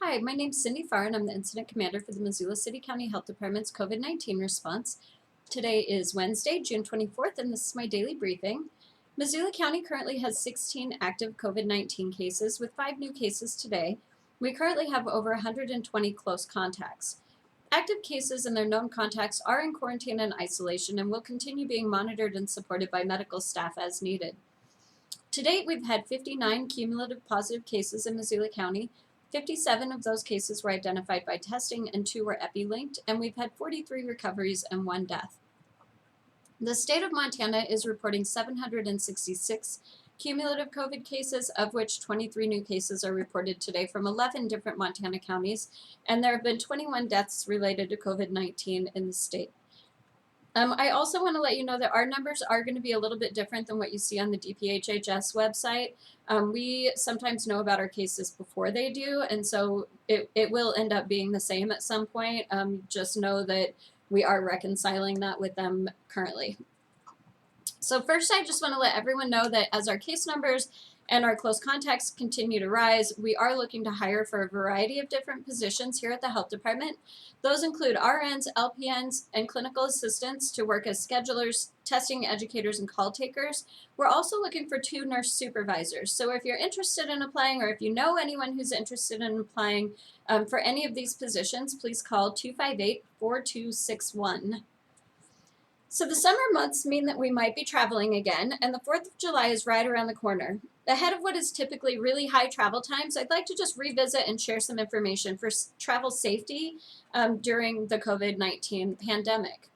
Hi, my name's Cindy Farr, and I'm the Incident Commander for the Missoula City County Health Department's COVID-19 response. Today is Wednesday, June 24th, and this is my daily briefing. Missoula County currently has 16 active COVID-19 cases, with 5 new cases today. We currently have over 120 close contacts. Active cases and their known contacts are in quarantine and isolation and will continue being monitored and supported by medical staff as needed. To date, we've had 59 cumulative positive cases in Missoula County. 57 of those cases were identified by testing and 2 were epi-linked, and we've had 43 recoveries and 1 death. The state of Montana is reporting 766 cumulative COVID cases, of which 23 new cases are reported today from 11 different Montana counties, and there have been 21 deaths related to COVID-19 in the state. I also want to let you know that our numbers are going to be a little bit different than what you see on the DPHHS website. We sometimes know about our cases before they do, and so it will end up being the same at some point. Just know that we are reconciling that with them currently. So first, I just want to let everyone know that as our case numbers and our close contacts continue to rise, we are looking to hire for a variety of different positions here at the health department. Those include RNs, LPNs, and clinical assistants to work as schedulers, testing educators, and call takers. We're also looking for 2 nurse supervisors. So if you're interested in applying, or if you know anyone who's interested in applying for any of these positions, please call 258-4261. So the summer months mean that we might be traveling again, and the 4th of July is right around the corner. Ahead of what is typically really high travel times, I'd like to just revisit and share some information for travel safety during the COVID-19 pandemic.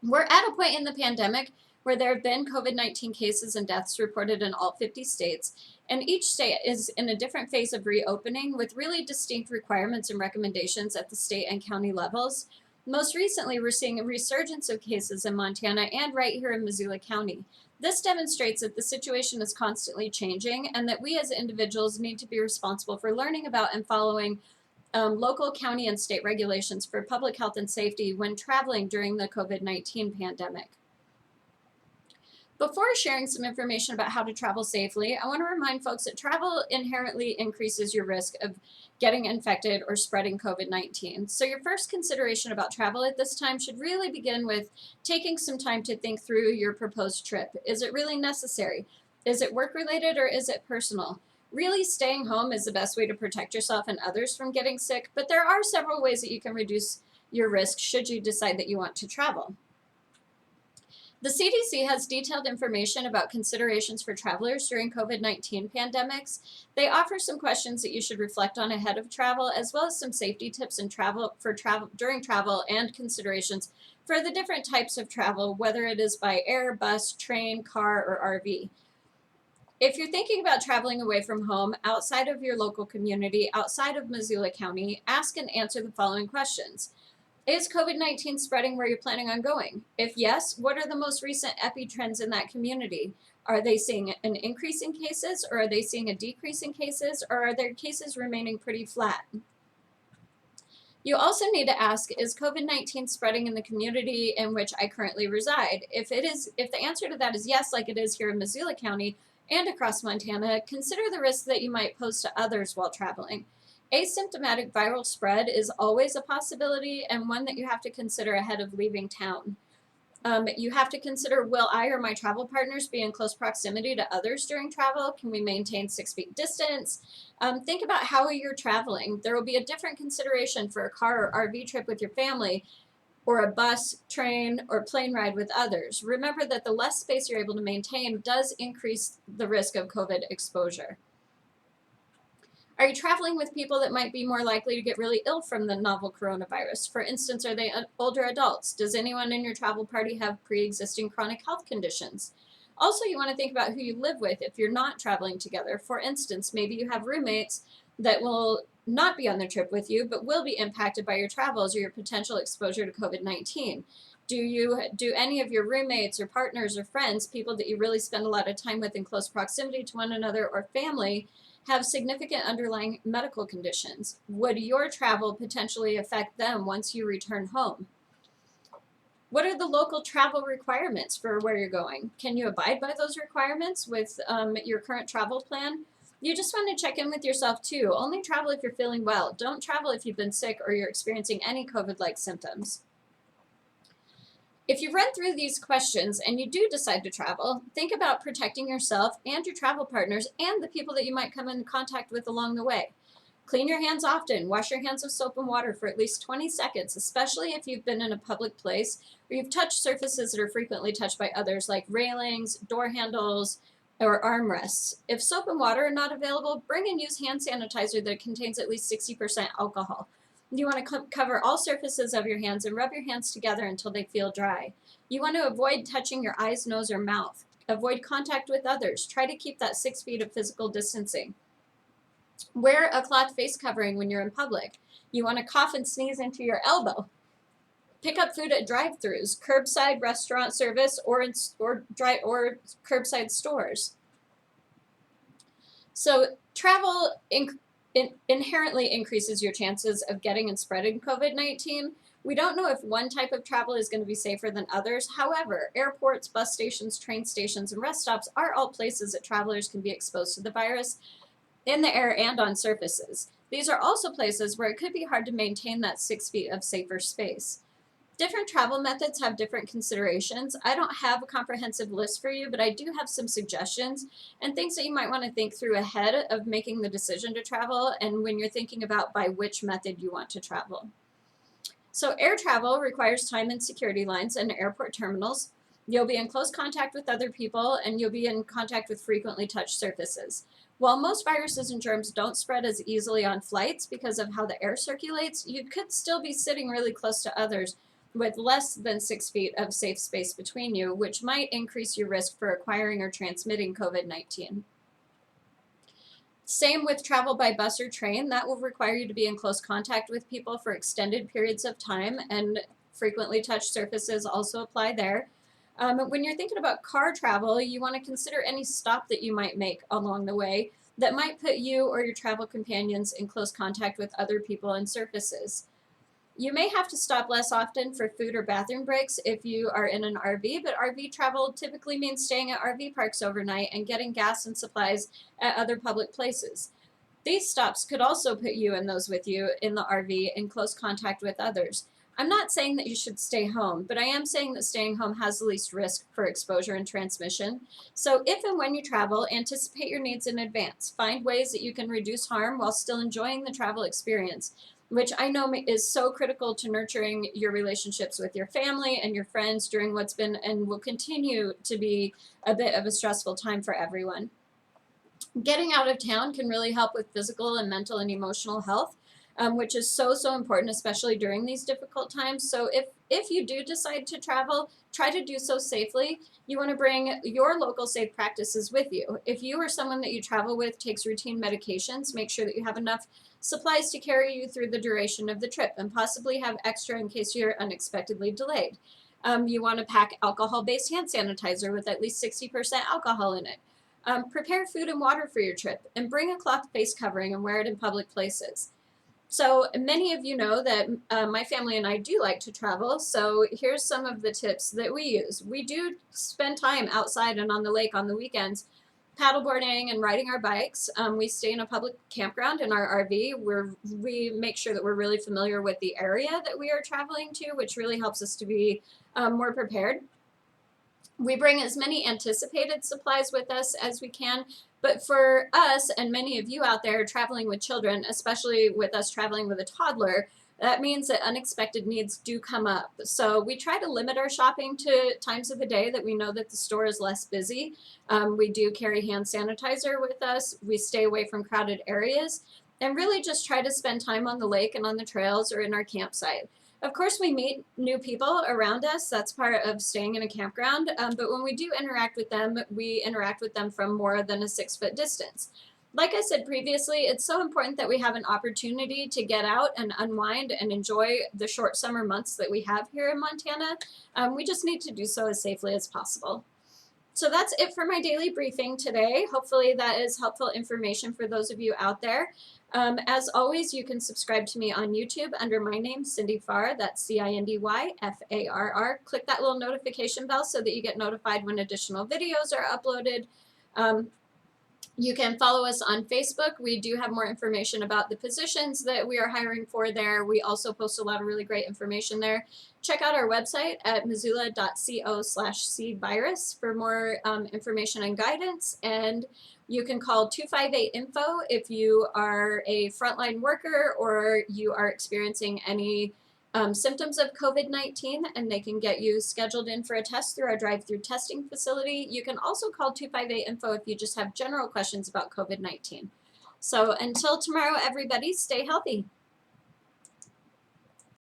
We're at a point in the pandemic where there have been COVID-19 cases and deaths reported in all 50 states, and each state is in a different phase of reopening with really distinct requirements and recommendations at the state and county levels. Most recently, we're seeing a resurgence of cases in Montana and right here in Missoula County. This demonstrates that the situation is constantly changing and that we as individuals need to be responsible for learning about and following local, county, and state regulations for public health and safety when traveling during the COVID-19 pandemic. Before sharing some information about how to travel safely, I want to remind folks that travel inherently increases your risk of getting infected or spreading COVID-19. So your first consideration about travel at this time should really begin with taking some time to think through your proposed trip. Is it really necessary? Is it work-related or is it personal? Really, staying home is the best way to protect yourself and others from getting sick, but there are several ways that you can reduce your risk should you decide that you want to travel. The CDC has detailed information about considerations for travelers during COVID-19 pandemics. They offer some questions that you should reflect on ahead of travel, as well as some safety tips and during travel and considerations for the different types of travel, whether it is by air, bus, train, car, or RV. If you're thinking about traveling away from home, outside of your local community, outside of Missoula County, ask and answer the following questions. Is COVID-19 spreading where you're planning on going? If yes, what are the most recent epi trends in that community? Are they seeing an increase in cases, or are they seeing a decrease in cases, or are their cases remaining pretty flat? You also need to ask, is COVID-19 spreading in the community in which I currently reside? If the answer to that is yes, like it is here in Missoula County and across Montana, consider the risk that you might pose to others while traveling. Asymptomatic viral spread is always a possibility and one that you have to consider ahead of leaving town. You have to consider, will I or my travel partners be in close proximity to others during travel? Can we maintain 6 feet distance? Think about how you're traveling. There will be a different consideration for a car or RV trip with your family, or a bus, train, or plane ride with others. Remember that the less space you're able to maintain does increase the risk of COVID exposure. Are you traveling with people that might be more likely to get really ill from the novel coronavirus? For instance, are they older adults? Does anyone in your travel party have pre-existing chronic health conditions? Also, you want to think about who you live with if you're not traveling together. For instance, maybe you have roommates that will not be on the trip with you, but will be impacted by your travels or your potential exposure to COVID-19. Do any of your roommates or partners or friends, people that you really spend a lot of time with in close proximity to one another, or family, have significant underlying medical conditions? Would your travel potentially affect them once you return home? What are the local travel requirements for where you're going? Can you abide by those requirements with your current travel plan? You just want to check in with yourself too. Only travel if you're feeling well. Don't travel if you've been sick or you're experiencing any COVID-like symptoms. If you've read through these questions and you do decide to travel, think about protecting yourself and your travel partners and the people that you might come in contact with along the way. Clean your hands often. Wash your hands with soap and water for at least 20 seconds, especially if you've been in a public place or you've touched surfaces that are frequently touched by others, like railings, door handles, or armrests. If soap and water are not available, bring and use hand sanitizer that contains at least 60% alcohol. You want to cover all surfaces of your hands and rub your hands together until they feel dry. You want to avoid touching your eyes, nose, or mouth. Avoid contact with others. Try to keep that 6 feet of physical distancing. Wear a cloth face covering when you're in public. You want to cough and sneeze into your elbow. Pick up food at drive-thrus, curbside restaurant service, or curbside stores. So travel inherently increases your chances of getting and spreading COVID-19. We don't know if one type of travel is going to be safer than others. However, airports, bus stations, train stations, and rest stops are all places that travelers can be exposed to the virus in the air and on surfaces. These are also places where it could be hard to maintain that 6 feet of safer space. Different travel methods have different considerations. I don't have a comprehensive list for you, but I do have some suggestions and things that you might want to think through ahead of making the decision to travel and when you're thinking about by which method you want to travel. So air travel requires time in security lines and airport terminals. You'll be in close contact with other people and you'll be in contact with frequently touched surfaces. While most viruses and germs don't spread as easily on flights because of how the air circulates, you could still be sitting really close to others with less than 6 feet of safe space between you, which might increase your risk for acquiring or transmitting COVID-19. Same with travel by bus or train. That will require you to be in close contact with people for extended periods of time, and frequently touched surfaces also apply there. When you're thinking about car travel, you want to consider any stop that you might make along the way that might put you or your travel companions in close contact with other people and surfaces. You may have to stop less often for food or bathroom breaks if you are in an RV, but RV travel typically means staying at RV parks overnight and getting gas and supplies at other public places. These stops could also put you and those with you in the RV in close contact with others. I'm not saying that you should stay home, but I am saying that staying home has the least risk for exposure and transmission. So if and when you travel, anticipate your needs in advance. Find ways that you can reduce harm while still enjoying the travel experience, which I know is so critical to nurturing your relationships with your family and your friends during what's been and will continue to be a bit of a stressful time for everyone. Getting out of town can really help with physical and mental and emotional health, which is so important, especially during these difficult times. So if you do decide to travel, try to do so safely. You want to bring your local safe practices with you. If you or someone that you travel with takes routine medications, make sure that you have enough supplies to carry you through the duration of the trip and possibly have extra in case you're unexpectedly delayed. You want to pack alcohol-based hand sanitizer with at least 60% alcohol in it. Prepare food and water for your trip and bring a cloth face covering and wear it in public places. So many of you know that my family and I do like to travel, so here's some of the tips that we use. We do spend time outside and on the lake on the weekends, paddleboarding and riding our bikes. We stay in a public campground in our RV where we make sure that we're really familiar with the area that we are traveling to, which really helps us to be more prepared. We bring as many anticipated supplies with us as we can, but for us and many of you out there traveling with children, especially with us traveling with a toddler, that means that unexpected needs do come up. So we try to limit our shopping to times of the day that we know that the store is less busy. We do carry hand sanitizer with us. We stay away from crowded areas and really just try to spend time on the lake and on the trails or in our campsite. Of course, we meet new people around us. That's part of staying in a campground. But when we do interact with them, we interact with them from more than a 6-foot distance. Like I said previously, it's so important that we have an opportunity to get out and unwind and enjoy the short summer months that we have here in Montana. We just need to do so as safely as possible. So that's it for my daily briefing today. Hopefully that is helpful information for those of you out there. As always, you can subscribe to me on YouTube under my name, Cindy Farr. That's CindyFarr. Click that little notification bell so that you get notified when additional videos are uploaded. You can follow us on Facebook. We do have more information about the positions that we are hiring for there. We also post a lot of really great information there. Check out our website at missoula.co/cvirus for more information and guidance. And you can call 258-INFO if you are a frontline worker or you are experiencing any symptoms of COVID-19, and they can get you scheduled in for a test through our drive-through testing facility. You can also call 258-INFO if you just have general questions about COVID-19. So until tomorrow, everybody, stay healthy.